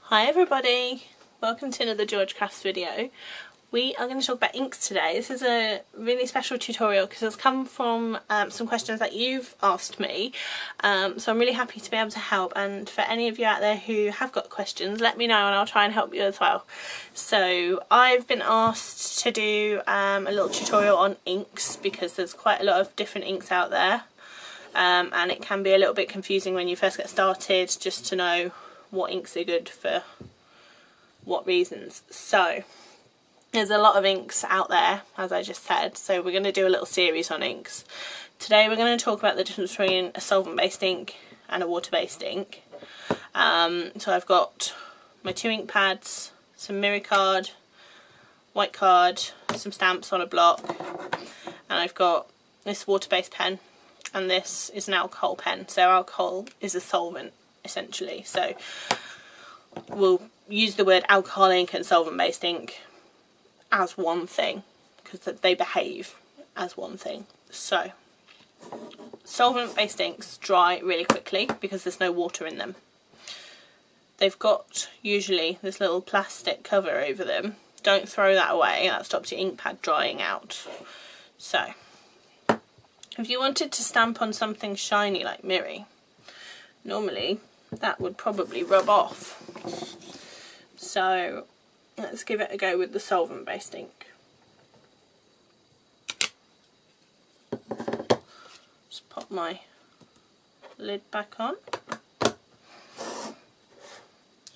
Hi everybody, welcome to another George Crafts video. We are going to talk about inks today. This is a really special tutorial because it's come from some questions that you've asked me, so I'm really happy to be able to help, and for any of you out there who have got questions, let me know and I'll try and help you as well. So I've been asked to do a little tutorial on inks because there's quite a lot of different inks out there, and it can be a little bit confusing when you first get started just to know what inks are good for what reasons. So there's a lot of inks out there, as I just said, so we're going to do a little series on inks. Today we're going to talk about the difference between a solvent-based ink and a water-based ink. So I've got my 2 ink pads, some mirror card, white card, some stamps on a block, and I've got this water-based pen, and this is an alcohol pen. So alcohol is a solvent essentially, so we'll use the word alcohol ink and solvent-based ink as one thing because they behave as one thing. So solvent-based inks dry really quickly because there's no water in them. They've got usually this little plastic cover over them. Don't throw that away, that stops your ink pad drying out. So if you wanted to stamp on something shiny like Miri, normally that would probably rub off. So let's give it a go with the solvent-based ink. Just pop my lid back on.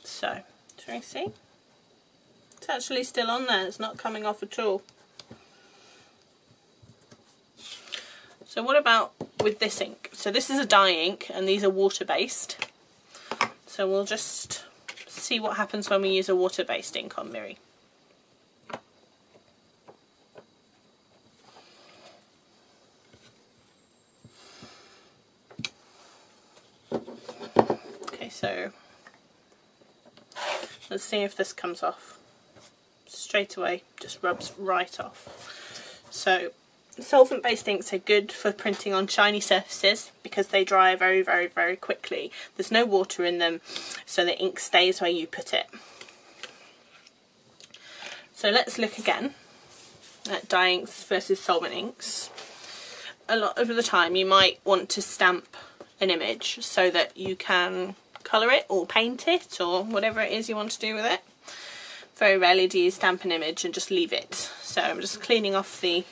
So, shall we see? It's actually still on there, it's not coming off at all. So what about with this ink? So this is a dye ink and these are water-based. So we'll just see what happens when we use a water-based ink on Miri. Okay, so let's see if this comes off. Straight away, just rubs right off. So solvent-based inks are good for printing on shiny surfaces because they dry very, very, very quickly. There's no water in them, so the ink stays where you put it. So let's look again at dye inks versus solvent inks. A lot of the time you might want to stamp an image so that you can colour it or paint it or whatever it is you want to do with it. Very rarely do you stamp an image and just leave it. So I'm just cleaning off the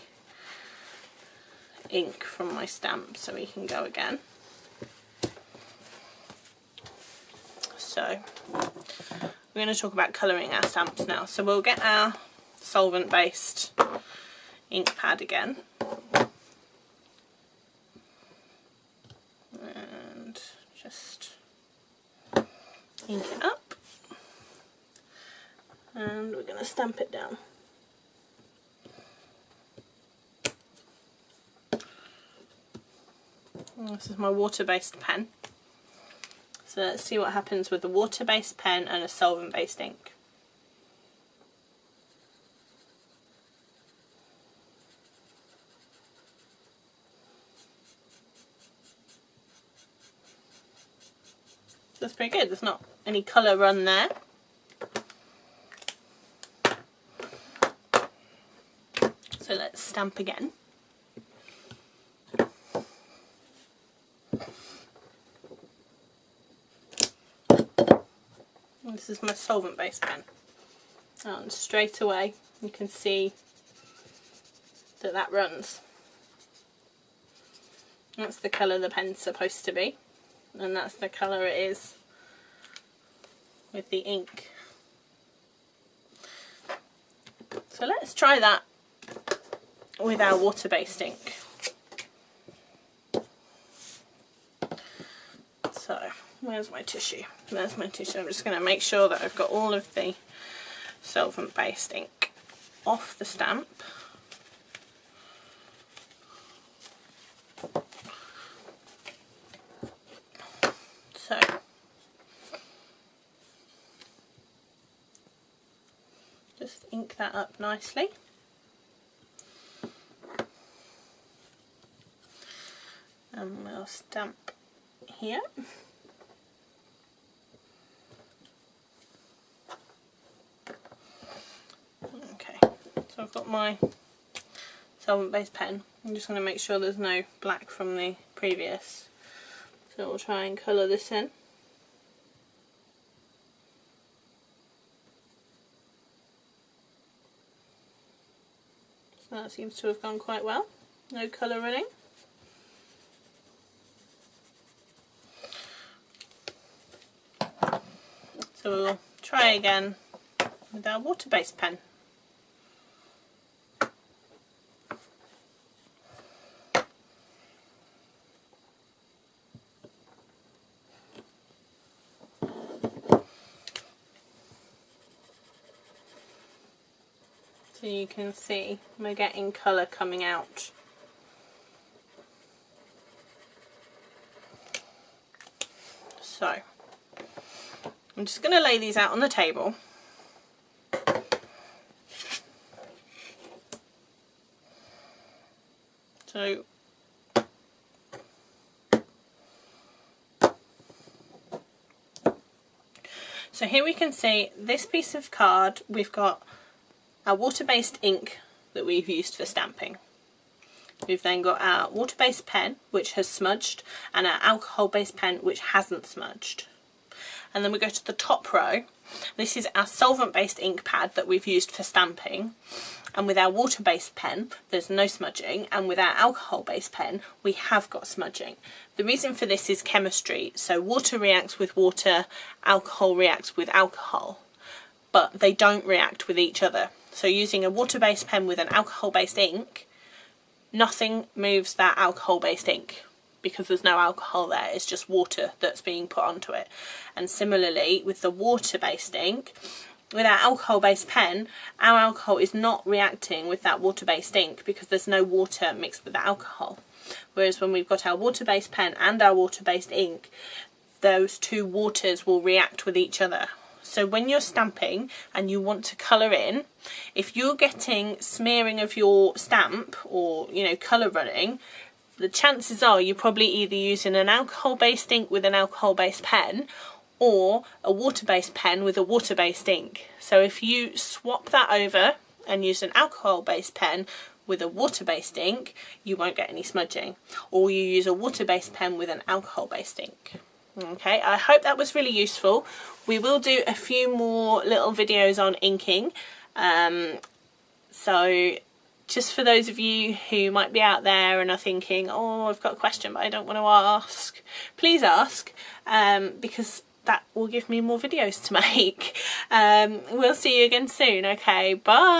ink from my stamp so we can go again. So we're going to talk about colouring our stamps now. So we'll get our solvent-based ink pad again and just ink it up, and we're going to stamp it down. This is my water-based pen. So let's see what happens with the water-based pen and a solvent-based ink. That's pretty good. There's not any colour run there. So let's stamp again. This is my solvent-based pen, and straight away you can see that that runs. That's the colour the pen's supposed to be, and that's the colour it is with the ink. So let's try that with our water-based ink. So where's my tissue? There's my tissue. I'm just going to make sure that I've got all of the solvent-based ink off the stamp. So just ink that up nicely. And we'll stamp here. So I've got my solvent based pen. I'm just going to make sure there's no black from the previous. So we'll try and colour this in. So that seems to have gone quite well. No colour running. So we'll try again with our water-based pen. So you can see we're getting colour coming out. So I'm just going to lay these out on the table. So here we can see this piece of card, we've got our water-based ink that we've used for stamping. We've then got our water-based pen, which has smudged, and our alcohol-based pen, which hasn't smudged. And then we go to the top row. This is our solvent-based ink pad that we've used for stamping. And with our water-based pen, there's no smudging. And with our alcohol-based pen, we have got smudging. The reason for this is chemistry. So water reacts with water, alcohol reacts with alcohol. But they don't react with each other. So using a water-based pen with an alcohol-based ink, nothing moves that alcohol-based ink, because there's no alcohol there, it's just water that's being put onto it. And similarly with the water-based ink, with our alcohol-based pen, our alcohol is not reacting with that water-based ink because there's no water mixed with the alcohol. Whereas when we've got our water-based pen and our water-based ink, those two waters will react with each other. So when you're stamping and you want to colour in, if you're getting smearing of your stamp or, you know, colour running, the chances are you're probably either using an alcohol-based ink with an alcohol-based pen or a water-based pen with a water-based ink. So if you swap that over and use an alcohol-based pen with a water-based ink, you won't get any smudging. Or you use a water-based pen with an alcohol-based ink. Okay, I hope that was really useful. We will do a few more little videos on inking. So just for those of you who might be out there and are thinking, oh, I've got a question but I don't want to ask, please ask, because that will give me more videos to make. We'll see you again soon. Okay, bye.